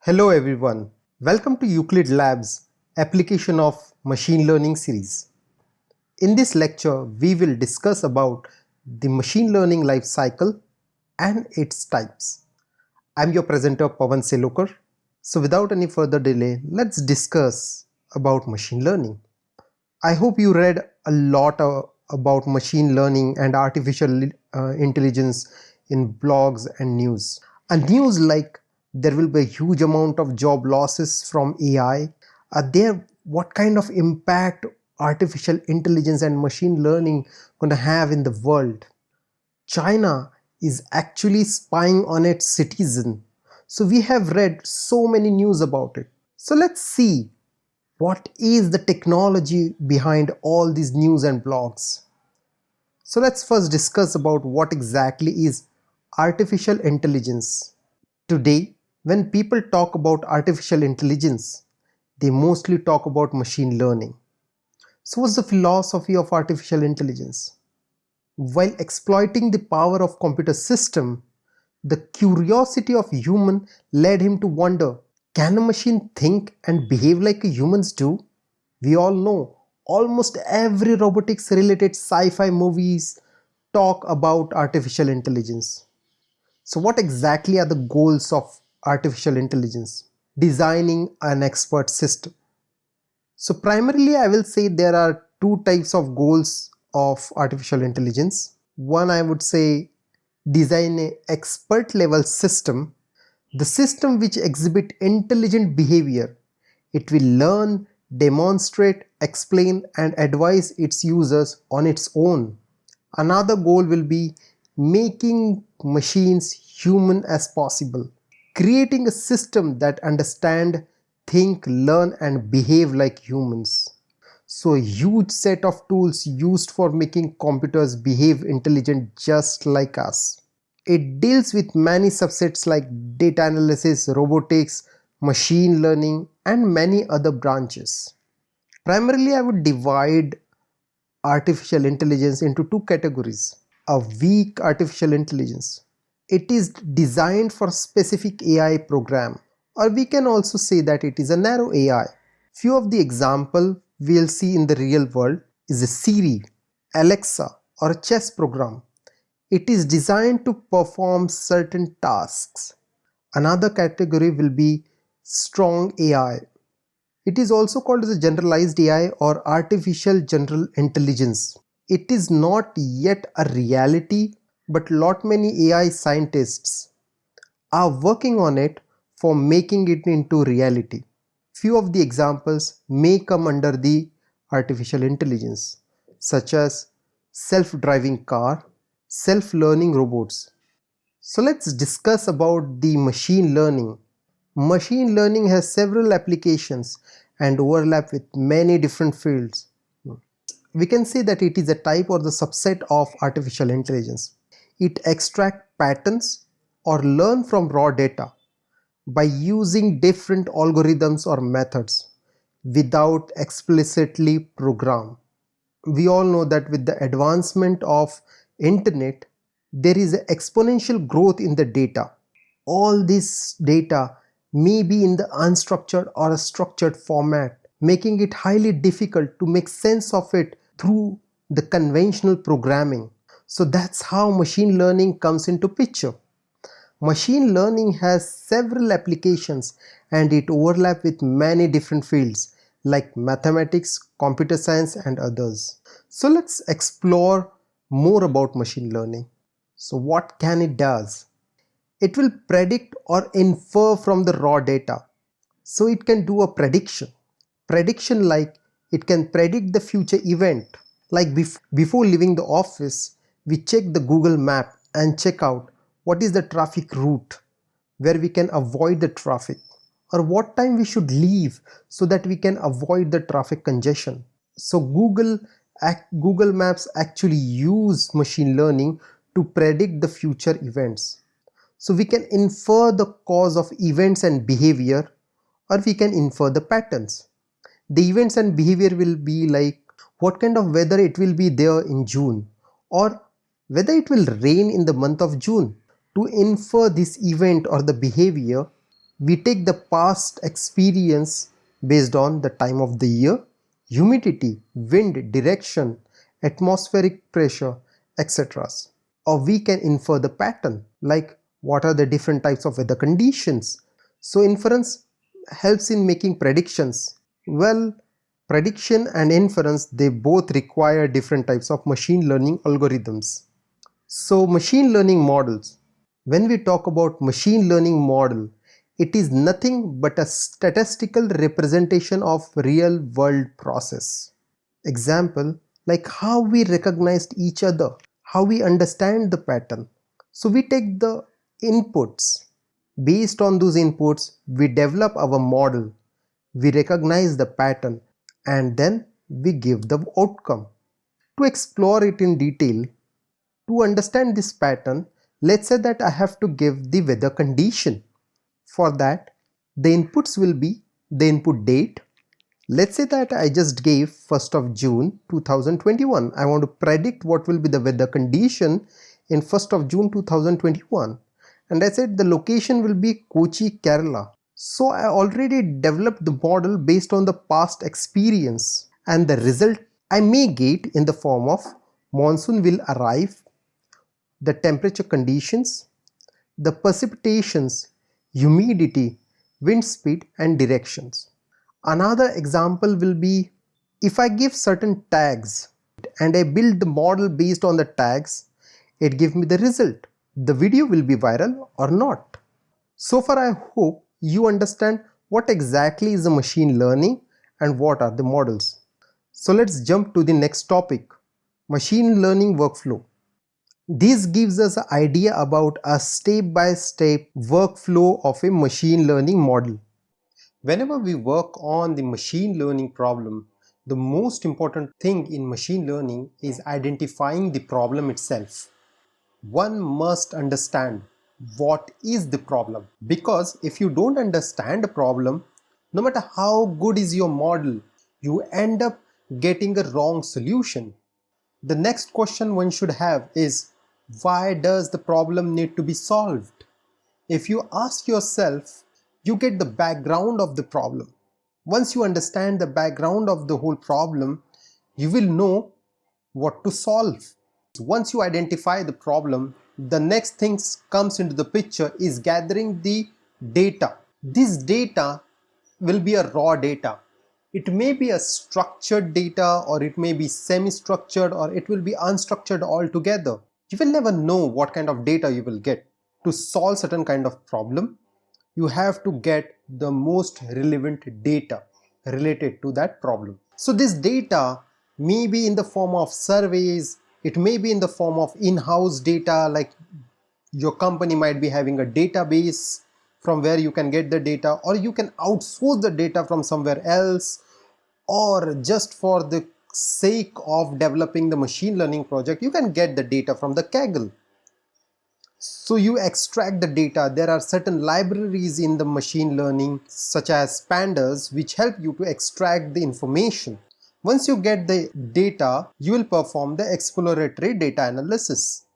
Hello everyone, welcome to Euclid Labs application of machine learning series. In this lecture, we will discuss about the machine learning life cycle and its types. I'm your presenter Pawan Selokar. So without any further delay, let's discuss about machine learning. I hope you read a lot about machine learning and artificial intelligence in blogs and news. A news like there will be a huge amount of job losses from AI. Are there what kind of impact artificial intelligence and machine learning going to have in the world? China is actually spying on its citizen. So we have read so many news about it. So let's see what is the technology behind all these news and blogs. So let's first discuss about what exactly is artificial intelligence. Today, when people talk about artificial intelligence, they mostly talk about machine learning. So what's the philosophy of artificial intelligence? While exploiting the power of computer system, the curiosity of human led him to wonder, can a machine think and behave like humans do? We all know almost every robotics related sci-fi movies talk about artificial intelligence. So what exactly are the goals of artificial intelligence? Designing an expert system. So primarily I will say there are two types of goals of artificial intelligence. One, I would say design an expert level system, the system which exhibit intelligent behavior. It will learn, demonstrate, explain and advise its users on its own. Another goal will be making machines human as possible, creating a system that understand, think, learn and behave like humans. So a huge set of tools used for making computers behave intelligent just like us. It deals with many subsets like data analysis, robotics, machine learning and many other branches. Primarily I would divide artificial intelligence into two categories. A weak artificial intelligence. It is designed for specific AI program, or we can also say that it is a narrow AI. Few of the example we'll see in the real world is a Siri, Alexa or a chess program. It is designed to perform certain tasks. Another category will be strong AI. It is also called as a generalized AI or artificial general intelligence. It is not yet a reality, but lot many AI scientists are working on it for making it into reality. Few of the examples may come under the artificial intelligence, such as self-driving car, self-learning robots. So let's discuss about the machine learning. Machine learning has several applications and overlap with many different fields. We can say that it is a type or the subset of artificial intelligence. It extracts patterns or learn from raw data by using different algorithms or methods without explicitly program. We all know that with the advancement of internet, there is an exponential growth in the data. All this data may be in the unstructured or a structured format, making it highly difficult to make sense of it through the conventional programming. So that's how machine learning comes into picture. Machine learning has several applications and it overlaps with many different fields like mathematics, computer science and others. So let's explore more about machine learning. So what can it does? It will predict or infer from the raw data. So it can do a prediction. Prediction like it can predict the future event. Like before leaving the office, we check the Google map and check out what is the traffic route where we can avoid the traffic, or what time we should leave so that we can avoid the traffic congestion. So Google Maps actually use machine learning to predict the future events. So we can infer the cause of events and behavior, or we can infer the patterns. The events and behavior will be like what kind of weather it will be there in June, or whether it will rain in the month of June. To infer this event or the behavior, We take the past experience based on the time of the year, humidity, wind, direction, atmospheric pressure, etc. Or we can infer the pattern, like what are the different types of weather conditions. So inference helps in making predictions. Well, prediction and inference, they both require different types of machine learning algorithms. So machine learning models. When we talk about machine learning model, it is nothing but a statistical representation of real world process. Example, like how we recognized each other, how we understand the pattern. So we take the inputs. Based on those inputs, we develop our model. We recognize the pattern and then we give the outcome. To explore it in detail, to understand this pattern, let's say that I have to give the weather condition. For that, the inputs will be the input date. Let's say that I just gave 1st of June 2021. I want to predict what will be the weather condition in 1st of June 2021. And I said the location will be Kochi, Kerala. So I already developed the model based on the past experience, and the result I may get in the form of monsoon will arrive, the temperature conditions, the precipitations, humidity, wind speed and directions. Another example will be if I give certain tags and I build the model based on the tags, it gives me the result. The video will be viral or not. So far I hope you understand what exactly is the machine learning and what are the models. So let's jump to the next topic, machine learning workflow. This gives us an idea about a step-by-step workflow of a machine learning model. Whenever we work on the machine learning problem, the most important thing in machine learning is identifying the problem itself. One must understand what is the problem, because if you don't understand a problem, no matter how good is your model, you end up getting a wrong solution. The next question one should have is, why does the problem need to be solved? If you ask yourself, you get the background of the problem. Once you understand the background of the whole problem, you will know what to solve. Once you identify the problem, the next thing comes into the picture is gathering the data. This data will be a raw data. It may be a structured data, or it may be semi-structured, or it will be unstructured altogether. You will never know what kind of data you will get. To solve certain kind of problem, you have to get the most relevant data related to that problem. So this data may be in the form of surveys, it may be in the form of in-house data, like your company might be having a database from where you can get the data, or you can outsource the data from somewhere else, or just for the sake of developing the machine learning project, you can get the data from the Kaggle. So you extract the data. There are certain libraries in the machine learning such as pandas which help you to extract the information. Once you get the data, you will perform the exploratory data analysis.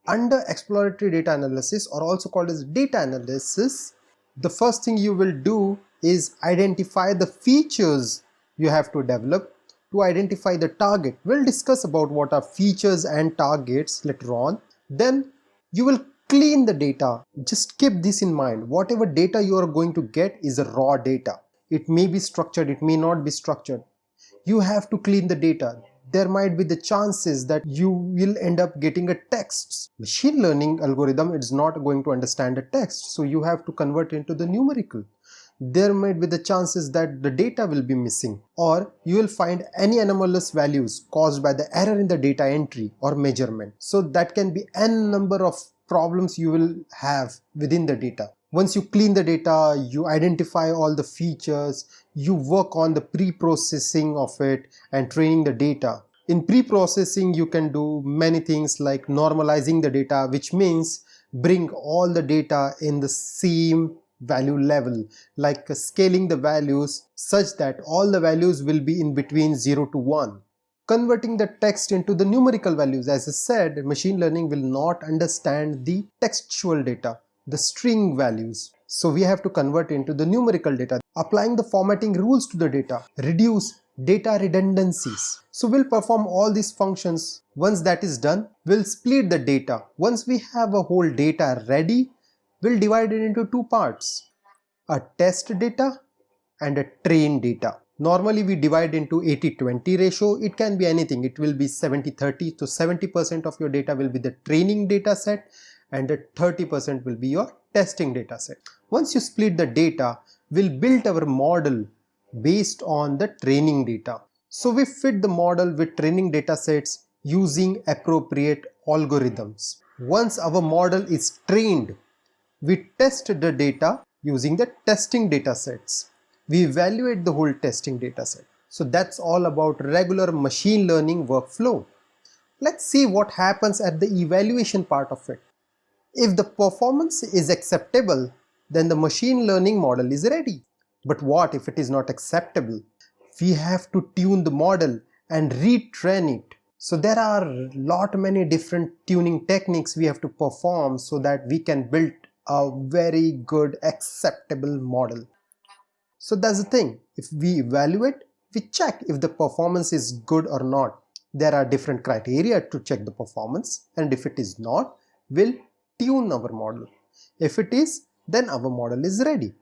Under exploratory data analysis, or also called as data analysis, the first thing you will do is identify the features you have to develop to identify the target. We'll discuss about what are features and targets later on. Then you will clean the data. Just keep this in mind. Whatever data you are going to get is a raw data. It may be structured, it may not be structured. You have to clean the data. There might be the chances that you will end up getting a text. Machine learning algorithm is not going to understand a text, so you have to convert into the numerical. There might be the chances that the data will be missing, or you will find any anomalous values caused by the error in the data entry or measurement. So that can be n number of problems you will have within the data. Once you clean the data, you identify all the features, you work on the pre-processing of it and training the data. In pre-processing, you can do many things like normalizing the data, which means bring all the data in the same value level, like scaling the values such that all the values will be in between 0 to 1. Converting the text into the numerical values. As I said, machine learning will not understand the textual data. the string values. So we have to convert into the numerical data. Applying the formatting rules to the data, reduce data redundancies. So we'll perform all these functions. Once that is done, we'll split the data. Once we have a whole data ready, we'll divide it into two parts, a test data and a train data. Normally we divide into 80-20 ratio. It can be anything. It will be 70-30. So 70% of your data will be the training data set and the 30% will be your testing data set. Once you split the data, we'll build our model based on the training data. So we fit the model with training data sets using appropriate algorithms. Once our model is trained, we test the data using the testing data sets. We evaluate the whole testing data set. So that's all about regular machine learning workflow. Let's see what happens at the evaluation part of it. If the performance is acceptable, then the machine learning model is ready. But what if it is not acceptable? We have to tune the model and retrain it. So there are many different tuning techniques we have to perform so that we can build a very good acceptable model. So that's the thing. If we evaluate, we check if the performance is good or not. There are different criteria to check the performance, and if it is not, we'll tune our model. If it is, then our model is ready.